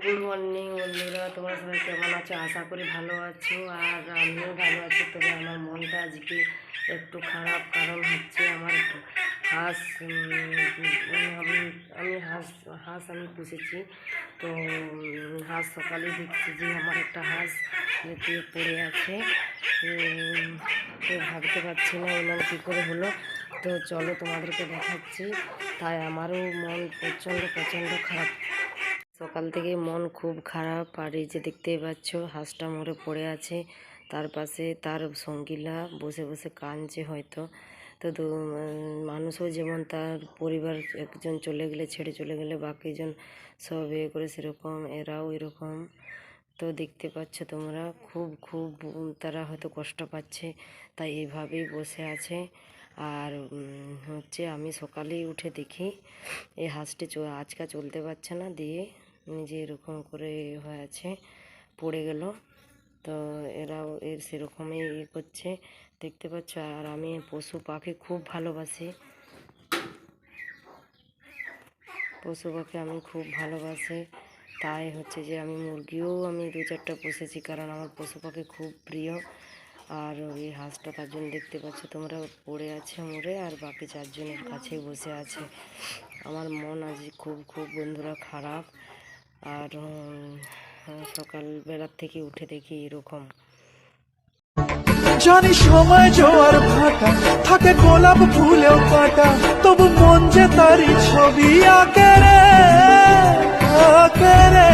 Good morning বন্ধুরা, তোমরা সবাই কেমন আছো? আশা করি ভালো আছো। আর আমিও ভালো আছি। তবে আমার মনটা আজকে একটু খারাপ, কারণ হচ্ছে আমার হাঁস, আমি হাঁস আমি পুষেছি। তো হাঁস সকালে দেখছি যে আমার একটা হাঁস পড়ে আছে। তো ভাবতে পারছি না এমন কী করে হলো। তো চলো তোমাদেরকে দেখাচ্ছি। তাই আমারও মন প্রচণ্ড খারাপ। সকাল থেকে মন খুব খারাপ। আর এই যে দেখতেই পাচ্ছ হাঁসটা মরে পড়ে আছে। তার পাশে তার সঙ্গীরা বসে বসে কাঁদছে হয়তো। তো মানুষও যেমন তার পরিবার একজন চলে গেলে, ছেড়ে চলে গেলে বাকিজন সব করে, সেরকম এরাও এরকম। তো দেখতে পাচ্ছ তোমরা, খুব তারা হয়তো কষ্ট পাচ্ছে, তাই এইভাবেই বসে আছে। আর হচ্ছে আমি সকালেই উঠে দেখি এই হাঁসটি আজকা চলতে পারছে না, দিয়ে নিজে এরকম করে হয়ে আছে, পড়ে গেল। তো এরাও সেরকমই করছে, দেখতে পাচ্ছ। আর আমি পশু পাখি খুব ভালোবাসি, পশু পাখি আমি খুব ভালোবাসি। তাই হচ্ছে যে আমি মুরগিও আমি 2-4টা পুষেছি, কারণ আমার পশু পাখি খুব প্রিয়। আর ওই হাঁসটা তার জন্য দেখতে পাচ্ছ তোমরা পড়ে আছে মরে, আর বাকি 4জনের কাছেই বসে আছে। আমার মন আজ খুব বন্ধুরা খারাপ। আর সকালবেলার থেকে উঠে দেখি এরকম। জানি সময় জোয়ার ভাটা, থাকে গোলাপ ফুলেও কাটা, তবু মন যে তারই ছবি আঁকে রে, আঁকে রে।